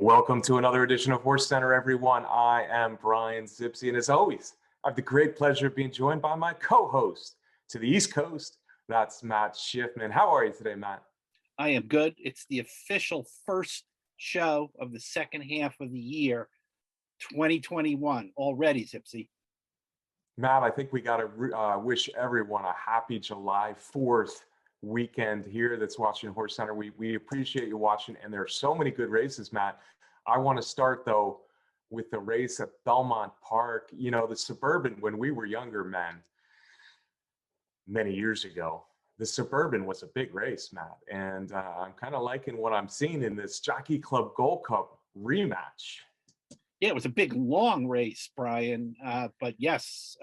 Welcome to another edition of HorseCenter, everyone. I am Brian Zipsy, and as always, I have the great pleasure of being joined by my co-host to the East Coast. That's Matt Schiffman. How are you today, Matt? I am good. It's the official first show of the second half of the year, 2021 already, Zipsy. Matt, I think we got to wish everyone a happy July 4th weekend here that's watching HorseCenter. We appreciate you watching, and there are so many good races, Matt. I want to start, though, with the race at Belmont Park. You know, the Suburban, when we were younger men, many years ago, the Suburban was a big race, Matt. And I'm kind of liking what I'm seeing in this Jockey Club Gold Cup rematch. Yeah, it was a big, long race, Brian. But yes,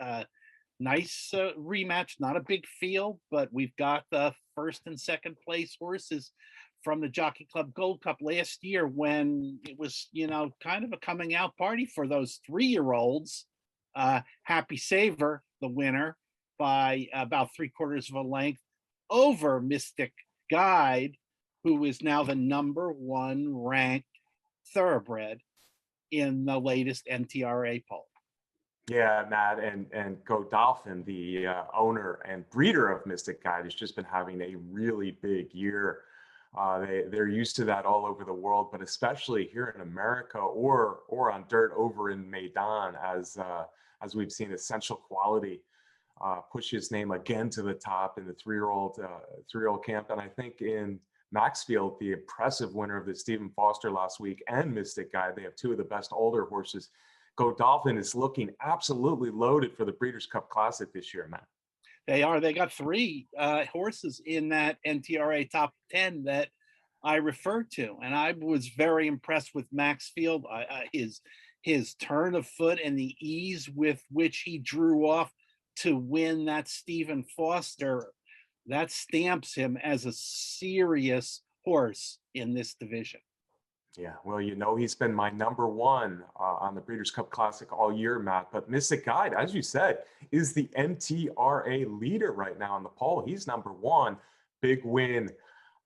nice rematch, not a big field, but we've got the first and second place horses from the Jockey Club Gold Cup last year when it was, kind of a coming out party for those 3-year-olds. Happy Saver, the winner, by about 3/4 of a length over Mystic Guide, who is now the #1 ranked thoroughbred in the latest NTRA poll. Yeah, Matt, and Go Dolphin, the owner and breeder of Mystic Guide, has just been having a really big year. They're used to that all over the world, but especially here in America or on dirt over in Maidan, as we've seen Essential Quality push his name again to the top in the three-year-old camp. And I think in Maxfield, the impressive winner of the Stephen Foster last week, and Mystic Guide, they have two of the best older horses. Go Dolphin is looking absolutely loaded for the Breeders' Cup Classic this year, man. They are. They got 3 horses in that NTRA top 10 that I referred to, and I was very impressed with Maxfield. His turn of foot and the ease with which he drew off to win that Stephen Foster, that stamps him as a serious horse in this division. Yeah, well, he's been my #1 on the Breeders' Cup Classic all year, Matt. But Mystic Guide, as you said, is the NTRA leader right now in the poll. He's #1. Big win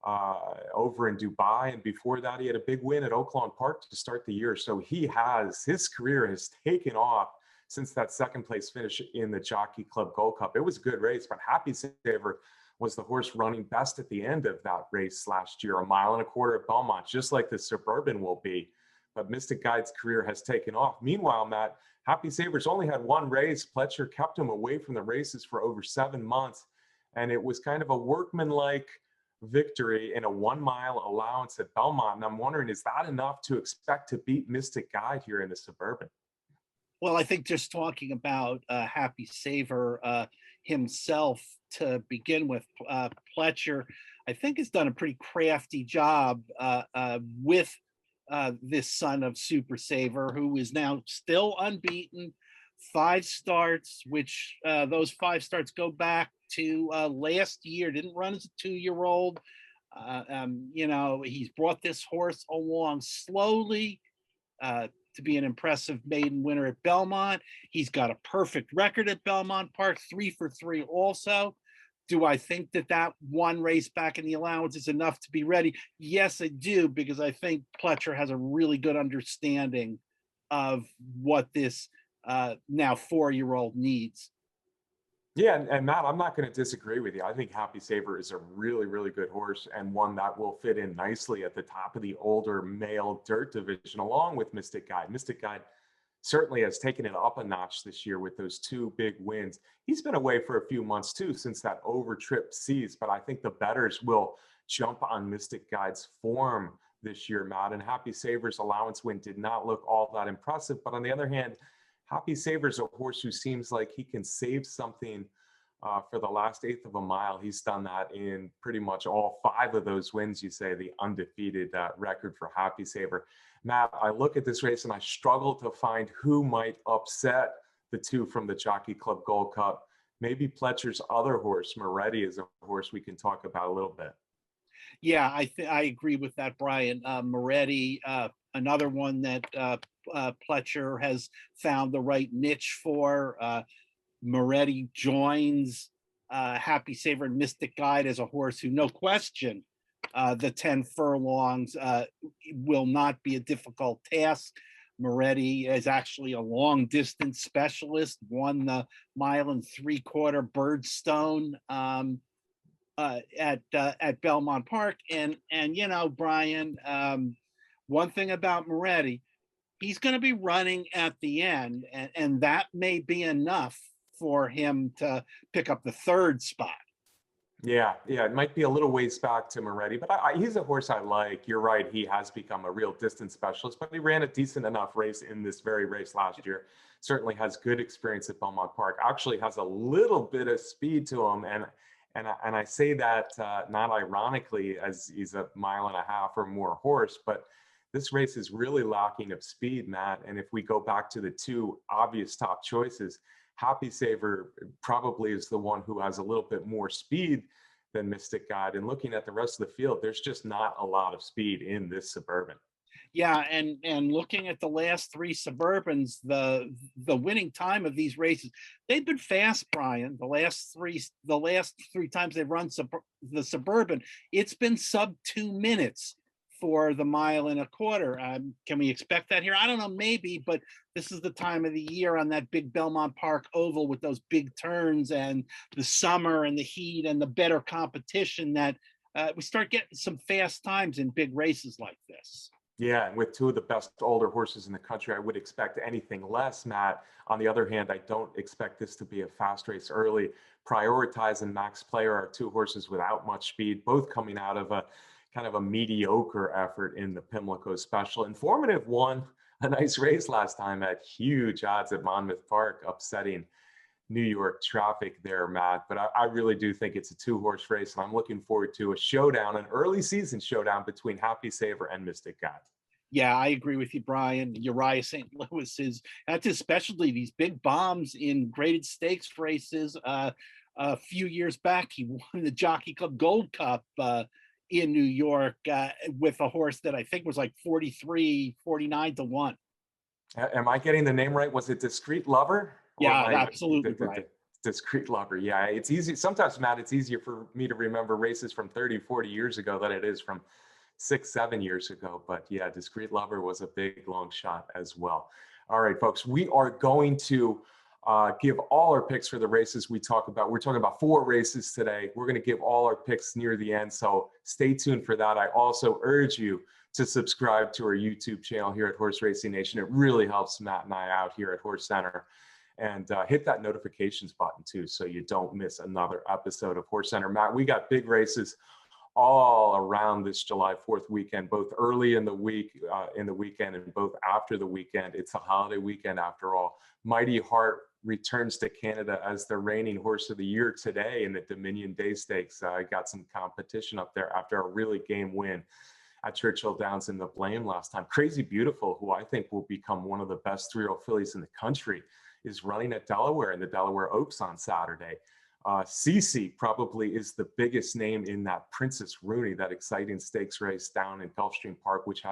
over in Dubai. And before that, he had a big win at Oaklawn Park to start the year. So his career has taken off since that second place finish in the Jockey Club Gold Cup. It was a good race, but Happy Saver was the horse running best at the end of that race last year, 1.25 miles at Belmont, just like the Suburban will be. But Mystic Guide's career has taken off. Meanwhile, Matt, Happy Saver's only had one race. Pletcher kept him away from the races for over 7 months, and it was kind of a workmanlike victory in a 1-mile allowance at Belmont. And I'm wondering, is that enough to expect to beat Mystic Guide here in the Suburban? Well, I think just talking about Happy Saver himself to begin with, Pletcher, I think, has done a pretty crafty job with this son of Super Saver, who is now still unbeaten, 5 starts, which those 5 starts go back to last year. Didn't run as a 2-year-old. He's brought this horse along slowly to be an impressive maiden winner at Belmont. He's got a perfect record at Belmont Park, 3 for 3 also. Do I think that one race back in the allowance is enough to be ready? Yes, I do, because I think Pletcher has a really good understanding of what this now 4-year-old needs. Yeah, and Matt, I'm not going to disagree with you. I think Happy Saver is a really, really good horse, and one that will fit in nicely at the top of the older male dirt division, along with Mystic Guide. Mystic Guide certainly has taken it up a notch this year with those 2 big wins. He's been away for a few months too, since that over-trip seas, but I think the bettors will jump on Mystic Guide's form this year, Matt. And Happy Saver's allowance win did not look all that impressive, but on the other hand, Happy Saver's a horse who seems like he can save something for the last 1/8 of a mile. He's done that in pretty much all 5 of those wins, you say, the undefeated record for Happy Saver. Matt, I look at this race and I struggle to find who might upset the 2 from the Jockey Club Gold Cup. Maybe Pletcher's other horse, Moretti, is a horse we can talk about a little bit. Yeah, I agree with that, Brian. Moretti, another one that Pletcher has found the right niche for. Moretti joins Happy Saver and Mystic Guide as a horse who, no question, the 10 furlongs will not be a difficult task. Moretti is actually a long distance specialist, won the 1.75 Birdstone at Belmont Park. And you know, Brian, one thing about Moretti, he's going to be running at the end, and that may be enough for him to pick up the third spot. Yeah, yeah, it might be a little ways back to Moretti, but he's a horse I like. You're right, he has become a real distance specialist, but he ran a decent enough race in this very race last year. Certainly has good experience at Belmont Park. Actually has a little bit of speed to him, and I say that not ironically, as he's a 1.5 mile or more horse, but this race is really lacking of speed, Matt. And if we go back to the two obvious top choices, Happy Saver probably is the one who has a little bit more speed than Mystic Guide. And looking at the rest of the field, there's just not a lot of speed in this Suburban. Yeah, and looking at the last three Suburbans, the winning time of these races, they've been fast, Brian. The last three times they've run the Suburban, it's been sub 2 minutes for the 1.25 miles. Can we expect that here? I don't know, maybe, but this is the time of the year on that big Belmont Park oval with those big turns and the summer and the heat and the better competition that we start getting some fast times in big races like this. Yeah, and with two of the best older horses in the country, I would expect anything less, Matt. On the other hand, I don't expect this to be a fast race early. Prioritize and Max Player are two horses without much speed, both coming out of a kind of a mediocre effort in the Pimlico Special. Informative won a nice race last time at huge odds at Monmouth Park, upsetting New York traffic there, Matt. But I really do think it's a two-horse race, and I'm looking forward to a showdown, an early season showdown between Happy Saver and Mystic Guide. Yeah, I agree with you, Brian. Uriah St. Louis that's his specialty. These big bombs in graded stakes races. A few years back, he won the Jockey Club Gold Cup in New York with a horse that I think was like 43, 49 to 1. Am I getting the name right? Was it Discreet Lover? Yeah, absolutely right. Discreet Lover. Yeah, it's easy. Sometimes, Matt, it's easier for me to remember races from 30, 40 years ago than it is from 6, 7 years ago. But yeah, Discreet Lover was a big long shot as well. All right, folks, we are going to give all our picks for the races we talk about. We're talking about 4 races today. We're going to give all our picks near the end, so stay tuned for that. I also urge you to subscribe to our YouTube channel here at Horse Racing Nation. It really helps Matt and I out here at HorseCenter. And hit that notifications button too, so you don't miss another episode of HorseCenter. Matt, we got big races all around this July 4th weekend, both early in the weekend and both after the weekend. It's a holiday weekend after all. Mighty Heart returns to Canada as the reigning horse of the year today in the Dominion Day Stakes. Got some competition up there after a really game win at Churchill Downs in the Blame last time. Crazy Beautiful, who I think will become one of the best 3-year-old fillies in the country, is running at Delaware in the Delaware Oaks on Saturday. Cece probably is the biggest name in that Princess Rooney, that exciting stakes race down in Gulfstream Park, which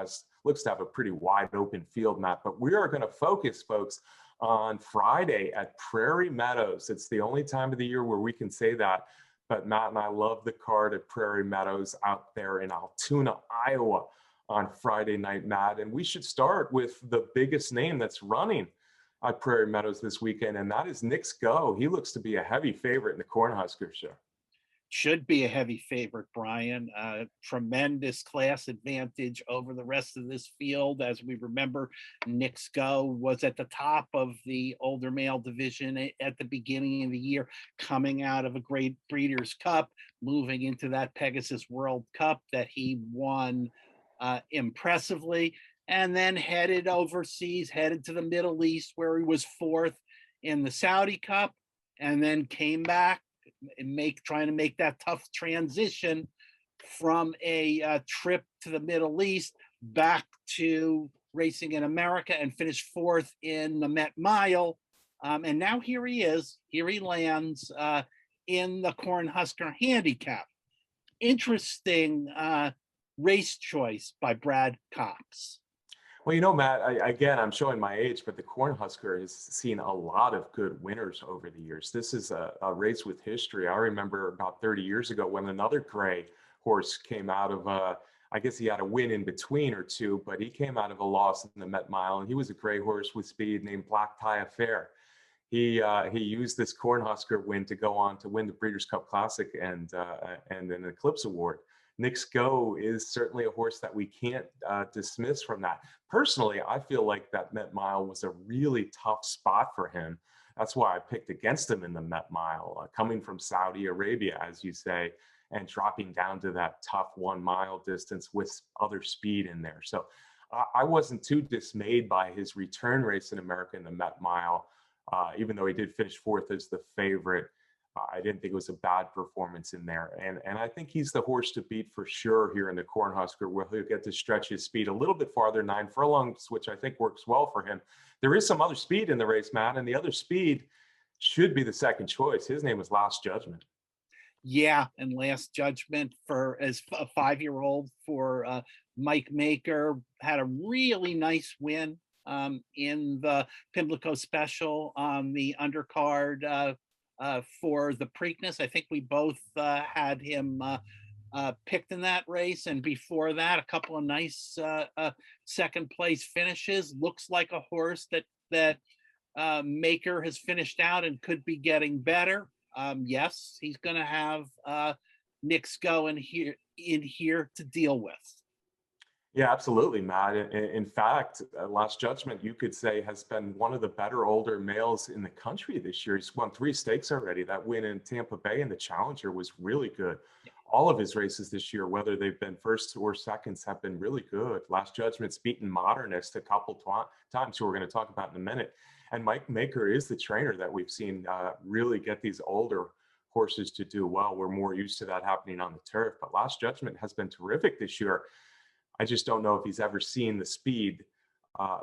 looks to have a pretty wide open field, Matt. But we are going to focus, folks, on Friday at Prairie Meadows. It's the only time of the year where we can say that. But Matt and I love the card at Prairie Meadows out there in Altoona, Iowa on Friday night, Matt. And we should start with the biggest name that's running at Prairie Meadows this weekend, and that is Knicks Go. He looks to be a heavy favorite in the Cornhusker show. Should be a heavy favorite, Brian. Tremendous class advantage over the rest of this field. As we remember, Knicks Go was at the top of the older male division at the beginning of the year, coming out of a great Breeders' Cup, moving into that Pegasus World Cup that he won impressively, and then headed overseas, headed to the Middle East, where he was 4th in the Saudi Cup, and then came back and trying to make that tough transition from a trip to the Middle East back to racing in America, and finished 4th in the Met Mile. And now here he is. Here he lands in the Cornhusker handicap. Interesting race choice by Brad Cox. Well, you know, Matt, again, I'm showing my age, but the Cornhusker has seen a lot of good winners over the years. This is a race with history. I remember about 30 years ago when another gray horse came out of I guess he had a win in between or two, but he came out of a loss in the Met Mile, and he was a gray horse with speed named Black Tie Affair. He used this Cornhusker win to go on to win the Breeders' Cup Classic and an Eclipse Award. Knicks Go is certainly a horse that we can't dismiss from that. Personally, I feel like that Met Mile was a really tough spot for him. That's why I picked against him in the Met Mile, coming from Saudi Arabia, as you say, and dropping down to that tough 1 mile distance with other speed in there. So I wasn't too dismayed by his return race in America in the Met Mile. Even though he did finish 4th as the favorite, I didn't think it was a bad performance in there. And I think he's the horse to beat for sure here in the Cornhusker, where he'll get to stretch his speed a little bit farther, 9 furlongs, which I think works well for him. There is some other speed in the race, Matt, and the other speed should be the second choice. His name is Last Judgment. Yeah, and Last Judgment for as a 5-year-old for Mike Maker had a really nice win in the Pimlico Special on the undercard for the Preakness. I think we both had him picked in that race, and before that, a couple of nice second place finishes. Looks like a horse that Maker has finished out and could be getting better. Yes, he's going to have Knicks Go in here to deal with. Yeah, absolutely, Matt. In fact, Last Judgment, you could say, has been one of the better older males in the country this year. He's won 3 stakes already. That win in Tampa Bay in the Challenger was really good. All of his races this year, whether they've been first or seconds, have been really good. Last Judgment's beaten Modernist a couple times, who we're going to talk about in a minute. And Mike Maker is the trainer that we've seen really get these older horses to do well. We're more used to that happening on the turf, but Last Judgment has been terrific this year. I just don't know if he's ever seen the speed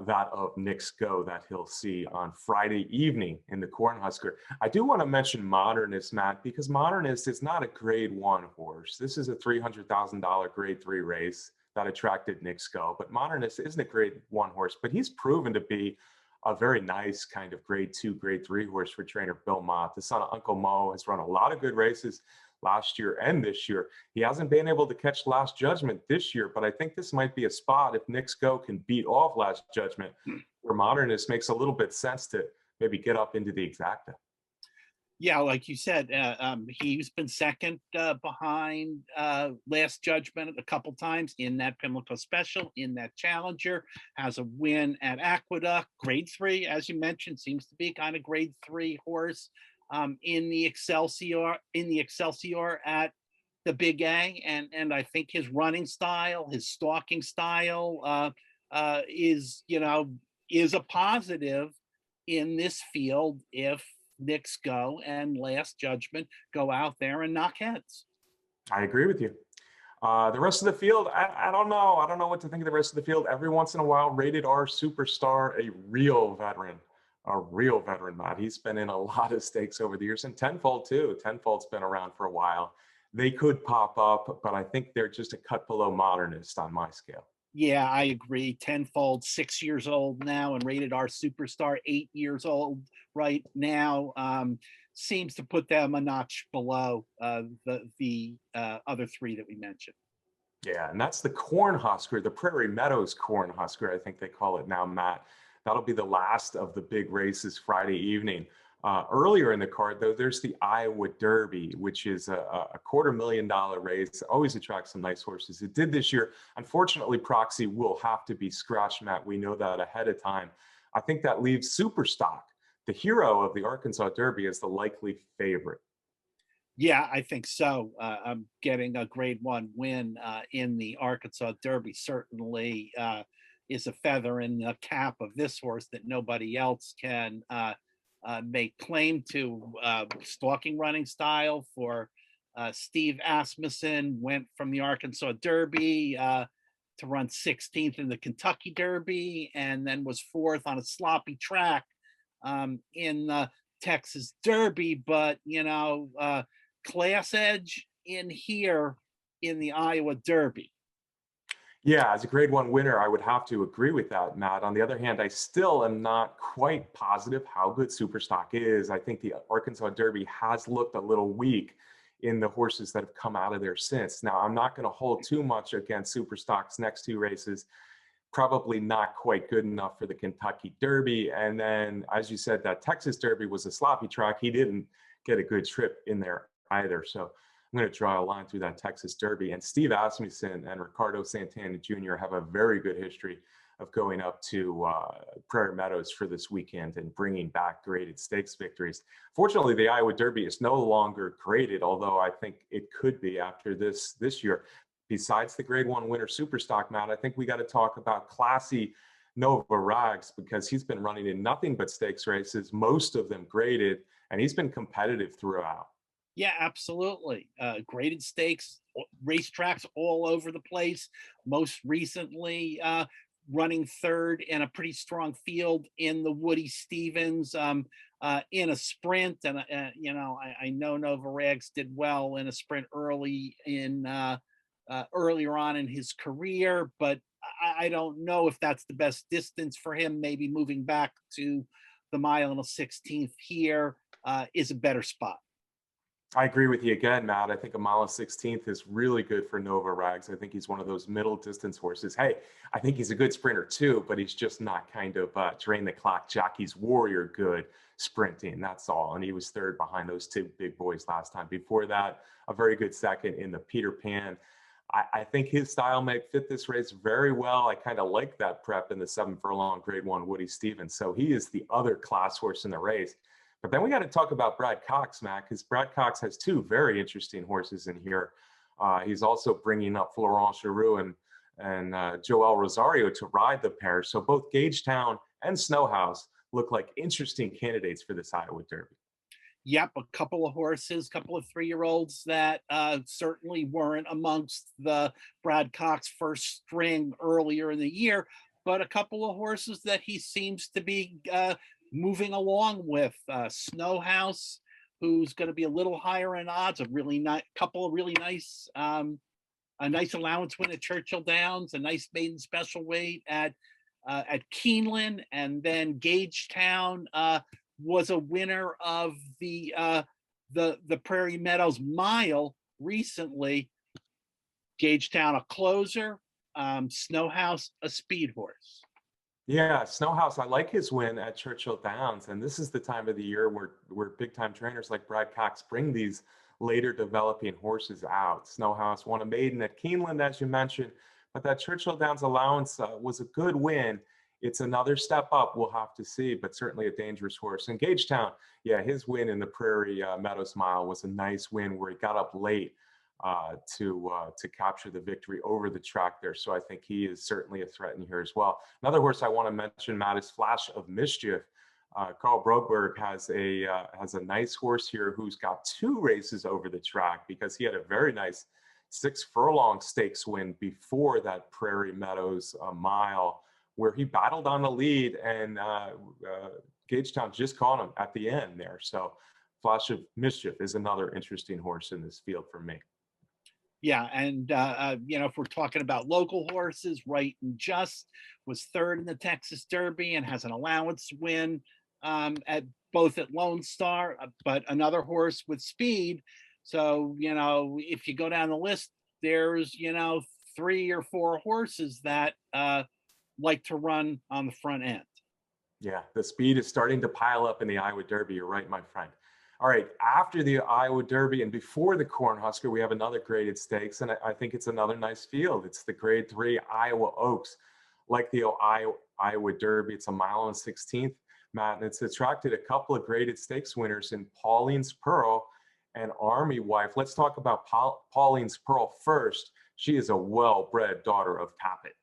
that of Knicks Go that he'll see on Friday evening in the Cornhusker. I do want to mention Modernist, Matt, because Modernist is not a grade 1 horse. This is a $300,000 grade 3 race that attracted Knicks Go, but Modernist isn't a grade 1 horse, but he's proven to be a very nice kind of grade 2, grade 3 horse for trainer Bill Mott. The son of Uncle Mo has run a lot of good races last year and this year. He hasn't been able to catch Last Judgment this year, but I think this might be a spot if Knicks Go can beat off Last Judgment, where Modernist makes a little bit sense to maybe get up into the exacta. Yeah, like you said, he's been second behind Last Judgment a couple times in that Pimlico Special, in that Challenger, has a win at Aqueduct, grade 3, as you mentioned, seems to be kind of grade 3 horse. In the Excelsior at the Big A, and I think his running style, his stalking style, is a positive in this field if Knicks Go and Last Judgment go out there and knock heads. I agree with you. The rest of the field, I don't know. I don't know what to think of the rest of the field. Every once in a while, Rated R Superstar, a real veteran, Matt. He's been in a lot of stakes over the years, and Tenfold too. Tenfold's been around for a while. They could pop up, but I think they're just a cut below Modernist on my scale. Yeah, I agree. Tenfold, 6 years old now, and Rated R Superstar, 8 years old right now. Seems to put them a notch below the other 3 that we mentioned. Yeah, and that's the Cornhusker, the Prairie Meadows Cornhusker, I think they call it now, Matt. That'll be the last of the big races Friday evening. Earlier in the card, though, there's the Iowa Derby, which is a $250,000 race. Always attracts some nice horses. It did this year. Unfortunately, Proxy will have to be scratched, Matt. We know that ahead of time. I think that leaves Superstock, the hero of the Arkansas Derby, as the likely favorite. Yeah, I think so. I'm getting a grade 1 win in the Arkansas Derby certainly is a feather in the cap of this horse that nobody else can make claim to. Stalking running style for Steve Asmussen, went from the Arkansas Derby to run 16th in the Kentucky Derby, and then was 4th on a sloppy track in the Texas Derby. But, class edge in here in the Iowa Derby. Yeah, as a grade 1 winner, I would have to agree with that, Matt. On the other hand, I still am not quite positive how good Superstock is. I think the Arkansas Derby has looked a little weak in the horses that have come out of there since. Now, I'm not going to hold too much against Superstock's next two races. Probably not quite good enough for the Kentucky Derby. And then, as you said, that Texas Derby was a sloppy track. He didn't get a good trip in there either. So I'm going to draw a line through that Texas Derby. And Steve Asmussen and Ricardo Santana Jr. have a very good history of going up to Prairie Meadows for this weekend and bringing back graded stakes victories. Fortunately, the Iowa Derby is no longer graded, although I think it could be after this year. Besides the Grade 1 winner Superstock, Matt, I think we got to talk about classy Nova Rags, because he's been running in nothing but stakes races, most of them graded, and he's been competitive throughout. Yeah, absolutely. Graded stakes, racetracks all over the place. Most recently, running third in a pretty strong field in the Woody Stevens in a sprint. And, I know Nova Rags did well in a sprint earlier on in his career, but I don't know if that's the best distance for him. Maybe moving back to the mile and a 16th here is a better spot. I agree with you again, Matt. I think a mile and 16th is really good for Nova Rags. I think he's one of those middle distance horses. Hey, I think he's a good sprinter too, but he's just not kind of drain the clock Jackie's Warrior good sprinting. That's all. And he was third behind those two big boys last time. Before that, a very good second in the Peter Pan. I think his style may fit this race very well. I kind of like that prep in the 7 furlong Grade 1 Woody Stevens. So he is the other class horse in the race. But then we got to talk about Brad Cox, Matt, because Brad Cox has two very interesting horses in here. He's also bringing up Florent Giroux and Joel Rosario to ride the pair. So both Gagetown and Snowhouse look like interesting candidates for this Iowa Derby. Yep, a couple of horses, couple of 3-year-olds that certainly weren't amongst the Brad Cox first string earlier in the year, but a couple of horses that he seems to be moving along with. Snowhouse, who's going to be a little higher in odds, a really nice couple of really nice, a nice allowance win at Churchill Downs, a nice maiden special weight at Keeneland, and then Gagetown was a winner of the Prairie Meadows Mile recently. Gagetown a closer, Snowhouse a speed horse. Yeah, Snowhouse, I like his win at Churchill Downs. And this is the time of the year where big time trainers like Brad Cox bring these later developing horses out. Snowhouse won a maiden at Keeneland, as you mentioned, but that Churchill Downs allowance was a good win. It's another step up, we'll have to see, but certainly a dangerous horse. And Gagetown, yeah, his win in the Prairie Meadows Mile was a nice win where he got up late to capture the victory over the track there. So I think he is certainly a threat in here as well. Another horse I want to mention, Matt, is Flash of Mischief. Carl Broberg has a nice horse here who's got 2 races over the track, because he had a very nice 6 furlong stakes win before that Prairie Meadows Mile, where he battled on the lead, and Gagetown just caught him at the end there. So Flash of Mischief is another interesting horse in this field for me. Yeah, and if we're talking about local horses, Right and Just was third in the Texas Derby and has an allowance win at Lone Star, but another horse with speed. So if you go down the list, there's 3 or 4 horses that like to run on the front end. Yeah, the speed is starting to pile up in the Iowa Derby. You're right, my friend. All right, after the Iowa Derby and before the Cornhusker, we have another graded stakes, and I think it's another nice field. It's the Grade 3 Iowa Oaks. Like the Iowa Derby, it's a mile and 16th, Matt, and it's attracted a couple of graded stakes winners in Pauline's Pearl and Army Wife. Let's talk about Pauline's Pearl first. She is a well-bred daughter of Tappet.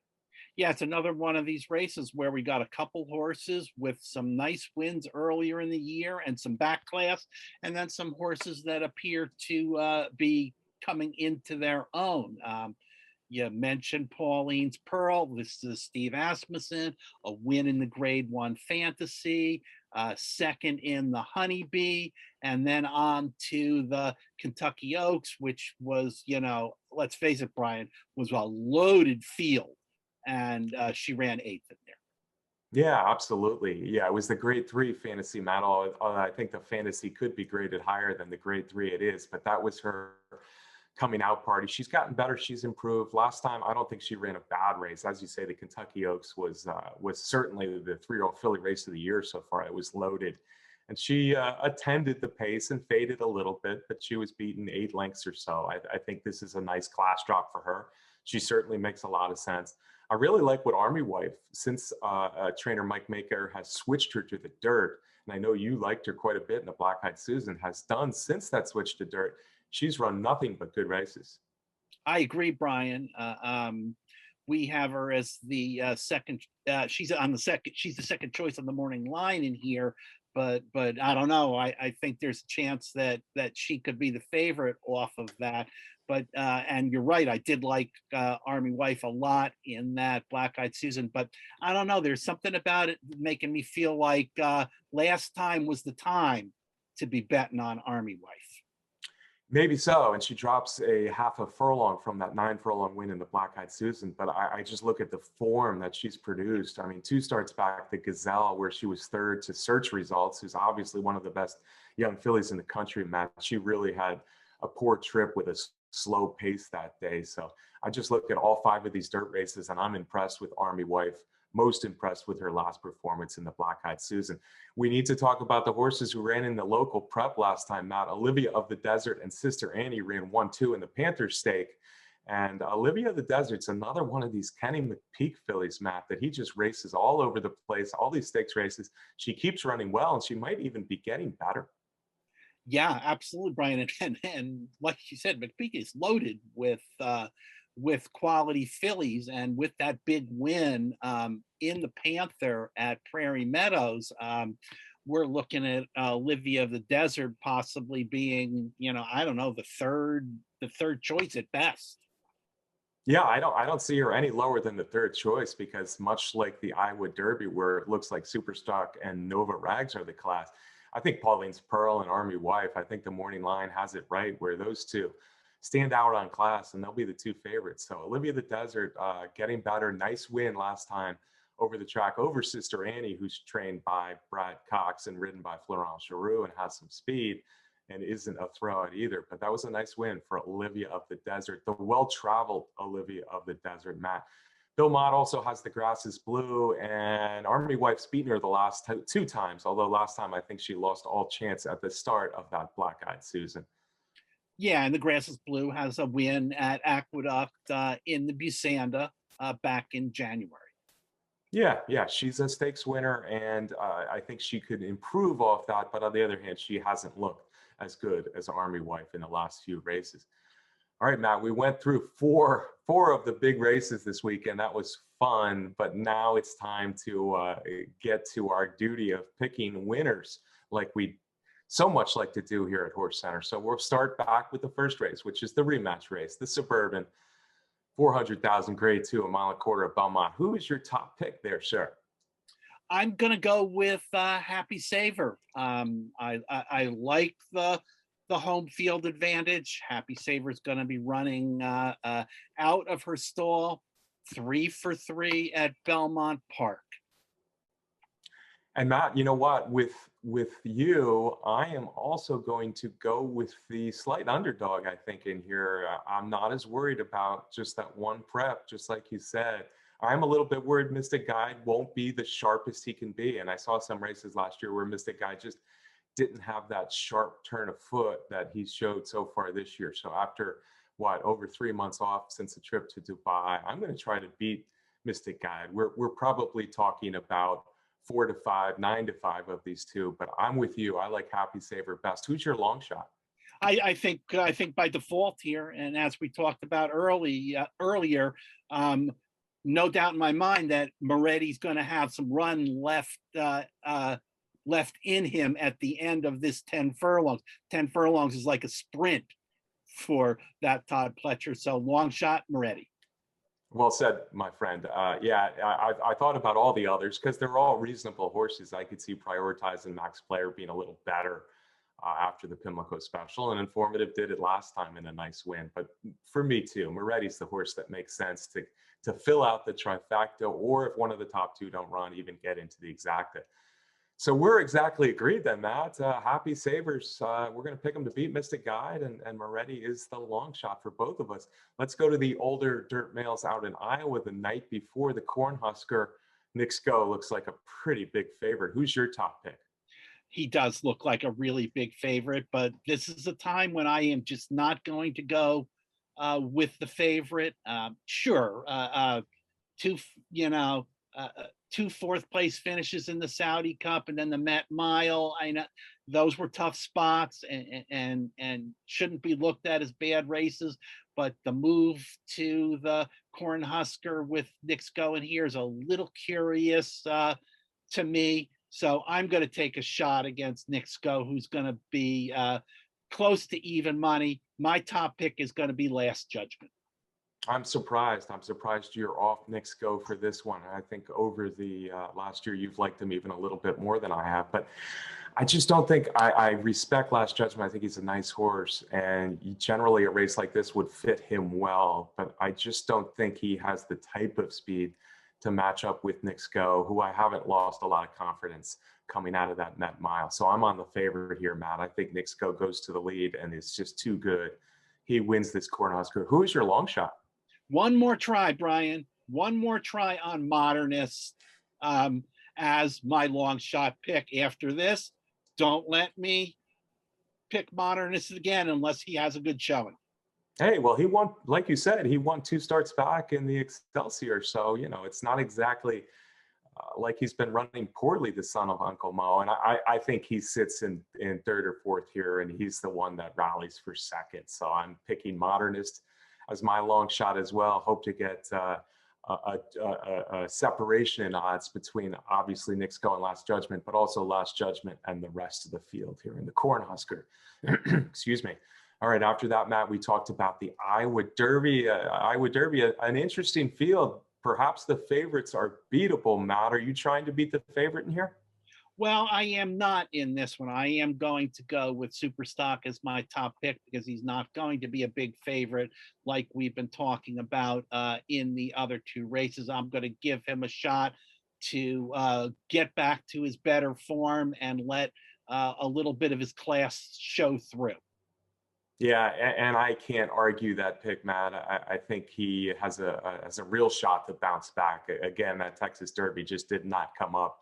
Yeah, it's another one of these races where we got a couple horses with some nice wins earlier in the year and some back class, and then some horses that appear to be coming into their own. You mentioned Pauline's Pearl. This is Steve Asmussen, a win in the Grade 1 Fantasy, second in the Honeybee, and then on to the Kentucky Oaks, which was, let's face it, Brian, was a loaded field. And she ran 8th in there. Yeah, absolutely. Yeah, it was the grade three fantasy medal. I think the fantasy could be graded higher than the grade three it is, but that was her coming out party. She's gotten better. She's improved. Last time, I don't think she ran a bad race. As you say, the Kentucky Oaks was certainly the 3-year-old filly race of the year so far. It was loaded, and she attended the pace and faded a little bit, but she was beaten 8 lengths or so. I think this is a nice class drop for her. She certainly makes a lot of sense. I really like what Army Wife, since trainer Mike Maker has switched her to the dirt, and I know you liked her quite a bit in the Black Eyed Susan, has done since that switch to dirt. She's run nothing but good races. I agree, Brian. We have her as the second. She's on the second. She's the second choice on the morning line in here, but I don't know. I think there's a chance that she could be the favorite off of that. But and you're right. I did like Army Wife a lot in that Black Eyed Susan, but I don't know. There's something about it making me feel like last time was the time to be betting on Army Wife. Maybe so. And she drops a half a furlong from that 9 furlong win in the Black Eyed Susan. But I just look at the form that she's produced. I mean, 2 starts back, the Gazelle, where she was third to Search Results, who's obviously one of the best young fillies in the country, Matt. She really had a poor trip with a slow pace that day. So I just look at all 5 of these dirt races and I'm impressed with Army Wife, most impressed with her last performance in the Black Eyed Susan. We need to talk about the horses who ran in the local prep last time, Matt. Olivia of the Desert and Sister Annie ran 1-2 in the Panthers stake. And Olivia of the Desert's another one of these Kenny McPeak fillies, Matt, that he just races all over the place, all these stakes races. She keeps running well, and she might even be getting better. Yeah, absolutely, Brian. And like you said, McPeak is loaded with quality fillies, and with that big win in the Panther at Prairie Meadows, we're looking at Olivia of the Desert possibly being, I don't know, the third choice at best. Yeah, I don't see her any lower than the third choice because much like the Iowa Derby, where it looks like Superstock and Nova Rags are the class, I think Pauline's Pearl and Army Wife, I think the morning line has it right where those two stand out on class and they'll be the 2 favorites. So Olivia the Desert getting better, nice win last time over the track over Sister Annie, who's trained by Brad Cox and ridden by Florent Giroux and has some speed and isn't a throwout either. But that was a nice win for Olivia of the Desert, the well-traveled Olivia of the Desert, Matt. Bill Mott also has the grass is blue, and Army Wife's beaten her the last 2 times, although last time I think she lost all chance at the start of that Black Eyed Susan. Yeah, and the Grass is Blue has a win at Aqueduct in the Busanda back in January. Yeah, she's a stakes winner, and I think she could improve off that. But on the other hand, she hasn't looked as good as Army Wife in the last few races. All right, Matt, we went through four of the big races this weekend. That was fun, but now it's time to get to our duty of picking winners, like we so much like to do here at HorseCenter. So we'll start back with the first race, which is the rematch race, the Suburban 400,000 grade 2, a mile and a quarter at Belmont. Who is your top pick there, sir? I'm gonna go with Happy Saver. I like the home field advantage. Happy Saver is going to be running out of her stall, 3 for 3 at Belmont Park. And Matt, you know what? With you, I am also going to go with the slight underdog. I think in here, I'm not as worried about just that one prep, just like you said. I'm a little bit worried Mystic Guide won't be the sharpest he can be. And I saw some races last year where Mystic Guide just didn't have that sharp turn of foot that he showed so far this year. So after over 3 months off since the trip to Dubai, I'm going to try to beat Mystic Guide. We're probably talking about 4 to 5, 9 to 5 of these two, but I'm with you. I like Happy Saver best. Who's your long shot? I think by default here, and as we talked about earlier, no doubt in my mind that Moretti's going to have some run left in him at the end of this 10 furlongs. 10 furlongs is like a sprint for that Todd Pletcher. So long shot, Moretti. Well said, my friend. I thought about all the others because they're all reasonable horses. I could see prioritizing Max Player being a little better after the Pimlico Special, and Informative did it last time in a nice win. But for me too, Moretti's the horse that makes sense to to fill out the trifecta, or if one of the top two don't run, even get into the exacta. So we're exactly agreed then, Matt. Happy Sabres. We're going to pick them to beat Mystic Guide, and Moretti is the long shot for both of us. Let's go to the older dirt males out in Iowa the night before. The Cornhusker Knicks Go looks like a pretty big favorite. Who's your top pick? He does look like a really big favorite, but this is a time when I am just not going to go with the favorite. Sure, two, you know, two fourth place finishes in the Saudi Cup and then the Met Mile. I know those were tough spots and shouldn't be looked at as bad races. But the move to the Cornhusker with Knicks going here is a little curious to me. So I'm going to take a shot against Knicks Go, who's going to be close to even money. My top pick is going to be Last Judgment. I'm surprised. I'm surprised you're off Knicks Go for this one. I think over the last year, you've liked him even a little bit more than I have. But I just don't think I respect Last Judgment. I think he's a nice horse, and generally a race like this would fit him well. But I just don't think he has the type of speed to match up with Knicks Go, who I haven't lost a lot of confidence coming out of that Met Mile. So I'm on the favorite here, Matt. I think Knicks Go goes to the lead, and it's just too good. He wins this Cornhusker. Who is your long shot? One more try, Brian. One more try on Modernist as my long shot pick. After this, don't let me pick Modernist again unless he has a good showing. Hey, well, he won, like you said, he won 2 starts back in the Excelsior. So, it's not exactly like he's been running poorly, the son of Uncle Mo. And I think he sits in third or fourth here, and he's the one that rallies for second. So I'm picking Modernist as my long shot as well. Hope to get a separation in odds between obviously Knicks Go and Last Judgment, but also Last Judgment and the rest of the field here in the Cornhusker. Excuse me. All right, after that, Matt, we talked about the Iowa Derby. An interesting field. Perhaps the favorites are beatable, Matt. Are you trying to beat the favorite in here? Well, I am not in this one. I am going to go with Superstock as my top pick because he's not going to be a big favorite like we've been talking about in the other two races. I'm going to give him a shot to get back to his better form and let a little bit of his class show through. Yeah, and I can't argue that pick, Matt. I think he has a real shot to bounce back. Again, that Texas Derby just did not come up,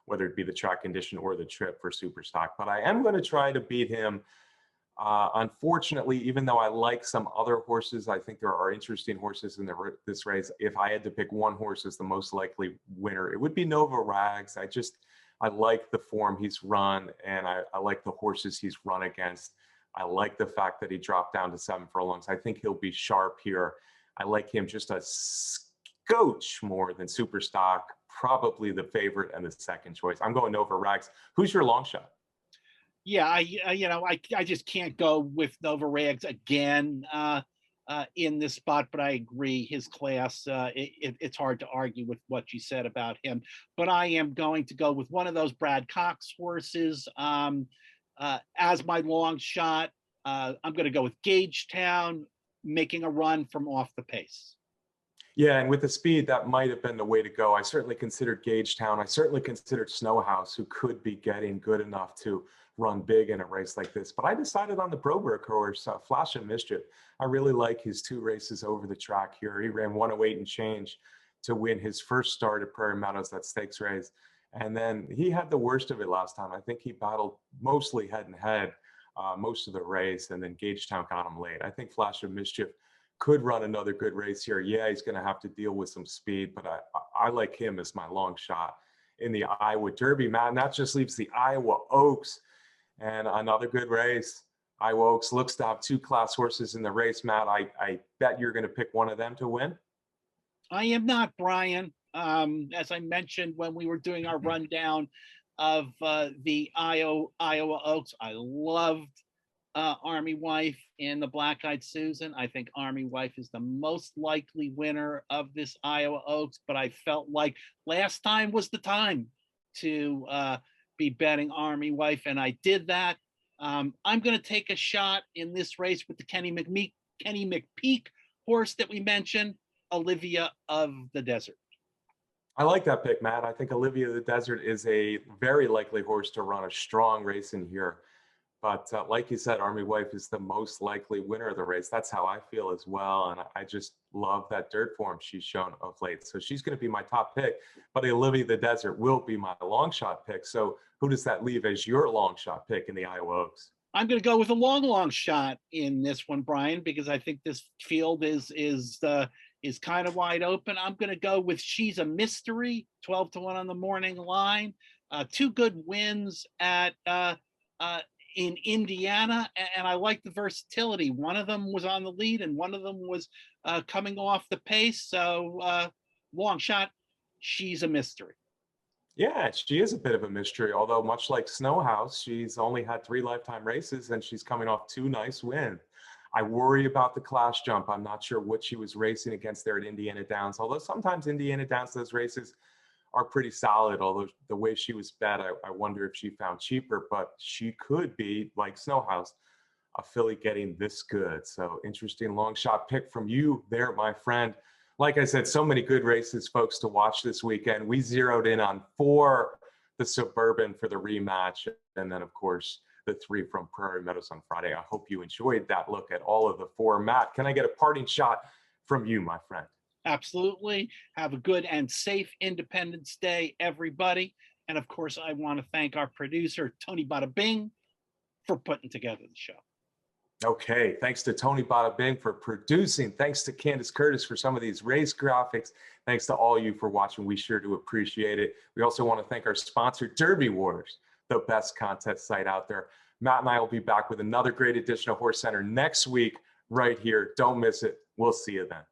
whether it be the track condition or the trip for Superstock. But I am going to try to beat him. Unfortunately, even though I like some other horses, I think there are interesting horses in this race. If I had to pick one horse as the most likely winner, it would be Nova Rags. I like the form he's run, and I like the horses he's run against. I like the fact that he dropped down to 7 furlongs. I think he'll be sharp here. I like him just a scotch more than Superstock, probably the favorite and the second choice. I'm going Nova Rags. Who's your long shot? Yeah, I just can't go with Nova Rags again in this spot, but I agree. His class, it's hard to argue with what you said about him. But I am going to go with one of those Brad Cox horses as my long shot. I'm going to go with Gagetown making a run from off the pace. Yeah, and with the speed, that might have been the way to go. I certainly considered Gagetown. I certainly considered Snowhouse, who could be getting good enough to run big in a race like this. But I decided on the Broberg horse, Flash and Mischief. I really like his 2 races over the track here. He ran 108 and change to win his first start at Prairie Meadows, that stakes race. And then he had the worst of it last time. I think he battled mostly head and head most of the race, and then Gagetown got him late. I think Flash of Mischief could run another good race here. Yeah, he's going to have to deal with some speed, but I like him as my long shot in the Iowa Derby, Matt. And that just leaves the Iowa Oaks, and another good race. Iowa Oaks looks to have 2 class horses in the race, Matt. I bet you're going to pick one of them to win. I am not, Brian. As I mentioned when we were doing our rundown of the Iowa Oaks, I loved Army Wife and the Black Eyed Susan. I think Army Wife is the most likely winner of this Iowa Oaks, but I felt like last time was the time to be betting Army Wife, and I did that. I'm going to take a shot in this race with the Kenny McPeek horse that we mentioned. Olivia of the Desert. I like that pick, Matt. I think Olivia of the Desert is a very likely horse to run a strong race in here. But like you said, Army Wife is the most likely winner of the race. That's how I feel as well. And I just love that dirt form she's shown of late. So she's going to be my top pick. But Olivia the Desert will be my long shot pick. So who does that leave as your long shot pick in the Iowa Oaks? I'm going to go with a long shot in this one, Brian, because I think this field is kind of wide open. I'm going to go with She's a Mystery, 12-1 on the morning line. Two good wins at in Indiana, and I like the versatility. One of them was on the lead, and one of them was coming off the pace. So long shot, She's a Mystery. Yeah, she is a bit of a mystery, although much like Snowhouse, she's only had 3 lifetime races and she's coming off 2 nice wins. I worry about the class jump. I'm not sure what she was racing against there at Indiana Downs, although sometimes Indiana Downs, those races are pretty solid. Although the way she was bet, I wonder if she found cheaper, but she could be, like Snowhouse, a filly getting this good. So interesting long shot pick from you there, my friend. Like I said, so many good races, folks, to watch this weekend. We zeroed in on 4, the Suburban for the rematch, and then, of course, the 3 from Prairie Meadows on Friday. I hope you enjoyed that look at all of the 4. Matt, can I get a parting shot from you, my friend? Absolutely. Have a good and safe Independence Day, everybody. And of course, I want to thank our producer, Tony Bada Bing, for putting together the show. Okay, thanks to Tony Bada Bing for producing. Thanks to Candace Curtis for some of these race graphics. Thanks to all you for watching. We sure do appreciate it. We also want to thank our sponsor, Derby Wars, the best contest site out there. Matt and I will be back with another great edition of HorseCenter next week right here. Don't miss it. We'll see you then.